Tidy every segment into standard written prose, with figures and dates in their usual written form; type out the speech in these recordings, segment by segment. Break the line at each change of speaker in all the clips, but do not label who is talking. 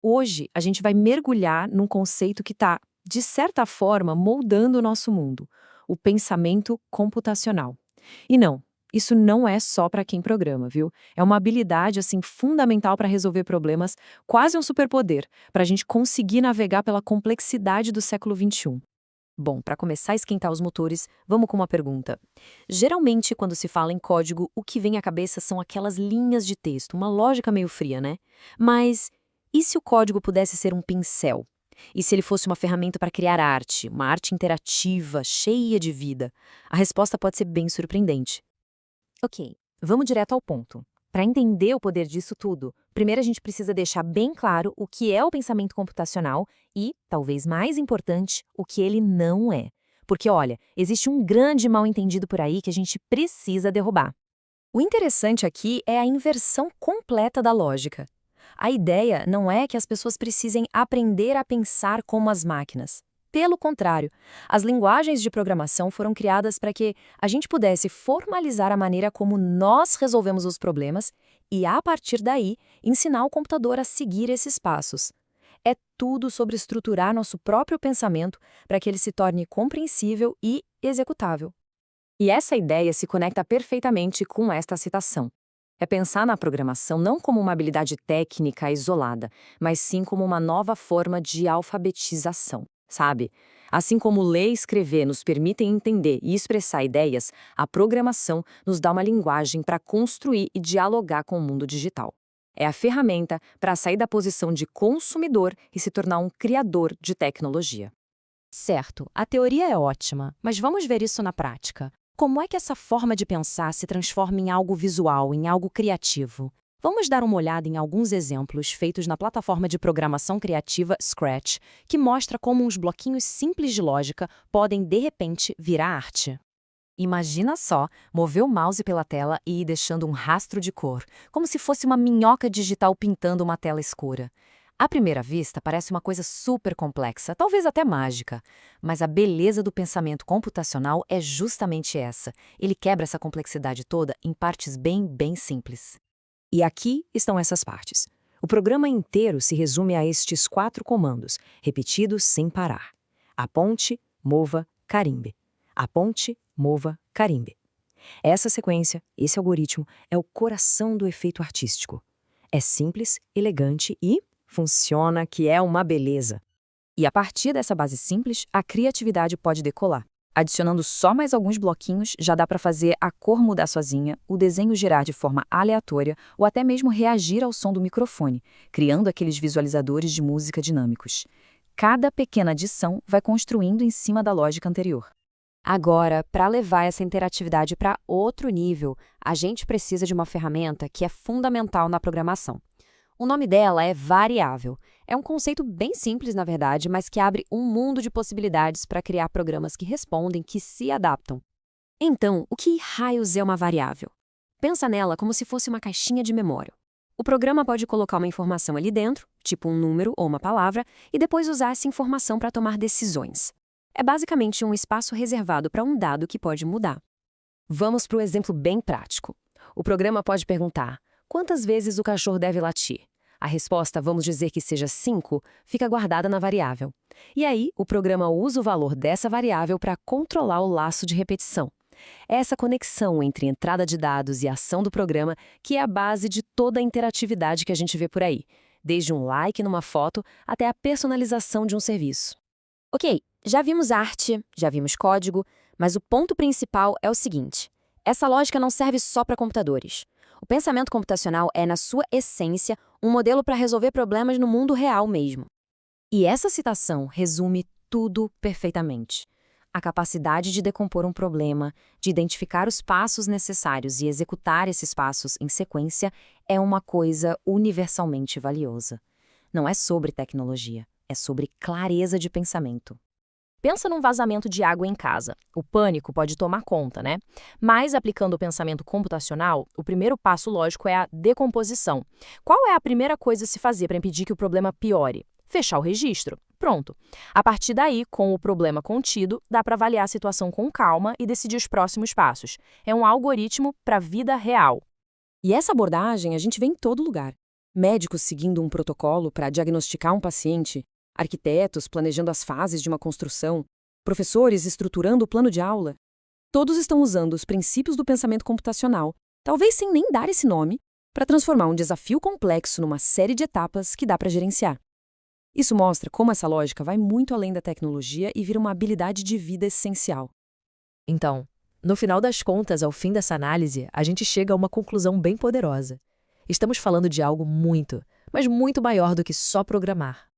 Hoje, a gente vai mergulhar num conceito que está, de certa forma, moldando o nosso mundo: o pensamento computacional. E não, isso não é só para quem programa, viu? É uma habilidade assim fundamental para resolver problemas, quase um superpoder, para a gente conseguir navegar pela complexidade do século XXI. Bom, para começar a esquentar os motores, vamos com uma pergunta. Geralmente, quando se fala em código, o que vem à cabeça são aquelas linhas de texto, uma lógica meio fria, né? Mas e se o código pudesse ser um pincel? E se ele fosse uma ferramenta para criar arte, uma arte interativa, cheia de vida? A resposta pode ser bem surpreendente.
Ok, vamos direto ao ponto. Para entender o poder disso tudo, primeiro a gente precisa deixar bem claro o que é o pensamento computacional e, talvez mais importante, o que ele não é. Porque, olha, existe um grande mal-entendido por aí que a gente precisa derrubar.
O interessante aqui é a inversão completa da lógica. A ideia não é que as pessoas precisem aprender a pensar como as máquinas. Pelo contrário, as linguagens de programação foram criadas para que a gente pudesse formalizar a maneira como nós resolvemos os problemas e, a partir daí, ensinar o computador a seguir esses passos. É tudo sobre estruturar nosso próprio pensamento para que ele se torne compreensível e executável. E essa ideia se conecta perfeitamente com esta citação. É pensar na programação não como uma habilidade técnica isolada, mas sim como uma nova forma de alfabetização, sabe? Assim como ler e escrever nos permitem entender e expressar ideias, a programação nos dá uma linguagem para construir e dialogar com o mundo digital. É a ferramenta para sair da posição de consumidor e se tornar um criador de tecnologia.
Certo, a teoria é ótima, mas vamos ver isso na prática. Como é que essa forma de pensar se transforma em algo visual, em algo criativo? Vamos dar uma olhada em alguns exemplos feitos na plataforma de programação criativa Scratch, que mostra como uns bloquinhos simples de lógica podem, de repente, virar arte.
Imagina só, mover o mouse pela tela e ir deixando um rastro de cor, como se fosse uma minhoca digital pintando uma tela escura. À primeira vista, parece uma coisa super complexa, talvez até mágica. Mas a beleza do pensamento computacional é justamente essa. Ele quebra essa complexidade toda em partes bem simples. E aqui estão essas partes. O programa inteiro se resume a estes 4 comandos, repetidos sem parar: aponte, mova, carimbe. Aponte, mova, carimbe. Essa sequência, esse algoritmo, é o coração do efeito artístico. É simples, elegante e funciona, que é uma beleza. E a partir dessa base simples, a criatividade pode decolar. Adicionando só mais alguns bloquinhos, já dá para fazer a cor mudar sozinha, o desenho girar de forma aleatória ou até mesmo reagir ao som do microfone, criando aqueles visualizadores de música dinâmicos. Cada pequena adição vai construindo em cima da lógica anterior.
Agora, para levar essa interatividade para outro nível, a gente precisa de uma ferramenta que é fundamental na programação. O nome dela é variável. É um conceito bem simples, na verdade, mas que abre um mundo de possibilidades para criar programas que respondem, que se adaptam. Então, o que raios é uma variável? Pensa nela como se fosse uma caixinha de memória. O programa pode colocar uma informação ali dentro, tipo um número ou uma palavra, e depois usar essa informação para tomar decisões. É basicamente um espaço reservado para um dado que pode mudar. Vamos para o exemplo bem prático. O programa pode perguntar: quantas vezes o cachorro deve latir? A resposta, vamos dizer que seja 5, fica guardada na variável. E aí, o programa usa o valor dessa variável para controlar o laço de repetição. É essa conexão entre entrada de dados e ação do programa que é a base de toda a interatividade que a gente vê por aí, desde um like numa foto até a personalização de um serviço. Ok, já vimos arte, já vimos código, mas o ponto principal é o seguinte: essa lógica não serve só para computadores. O pensamento computacional é, na sua essência, um modelo para resolver problemas no mundo real mesmo.
E essa citação resume tudo perfeitamente. A capacidade de decompor um problema, de identificar os passos necessários e executar esses passos em sequência é uma coisa universalmente valiosa. Não é sobre tecnologia, é sobre clareza de pensamento.
Pensa num vazamento de água em casa. O pânico pode tomar conta, né? Mas, aplicando o pensamento computacional, o primeiro passo lógico é a decomposição. Qual é a primeira coisa a se fazer para impedir que o problema piore? Fechar o registro. Pronto. A partir daí, com o problema contido, dá para avaliar a situação com calma e decidir os próximos passos. É um algoritmo para a vida real.
E essa abordagem a gente vê em todo lugar.
Médicos seguindo um protocolo para diagnosticar um paciente, arquitetos planejando as fases de uma construção, professores estruturando o plano de aula. Todos estão usando os princípios do pensamento computacional, talvez sem nem dar esse nome, para transformar um desafio complexo numa série de etapas que dá para gerenciar. Isso mostra como essa lógica vai muito além da tecnologia e vira uma habilidade de vida essencial.
Então, no final das contas, ao fim dessa análise, a gente chega a uma conclusão bem poderosa. Estamos falando de algo muito, mas muito maior do que só programar.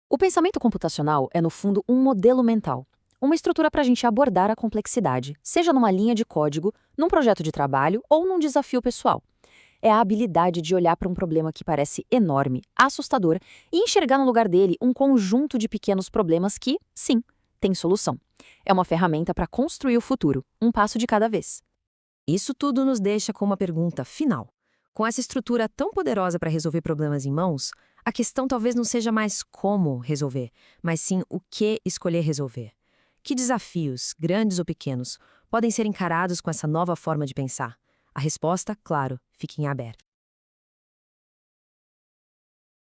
O pensamento computacional é, no fundo, um modelo mental. Uma estrutura para a gente abordar a complexidade, seja numa linha de código, num projeto de trabalho ou num desafio pessoal. É a habilidade de olhar para um problema que parece enorme, assustador, e enxergar no lugar dele um conjunto de pequenos problemas que, sim, tem solução. É uma ferramenta para construir o futuro, um passo de cada vez.
Isso tudo nos deixa com uma pergunta final. Com essa estrutura tão poderosa para resolver problemas em mãos, a questão talvez não seja mais como resolver, mas sim o que escolher resolver. Que desafios, grandes ou pequenos, podem ser encarados com essa nova forma de pensar? A resposta, claro, fica em aberto.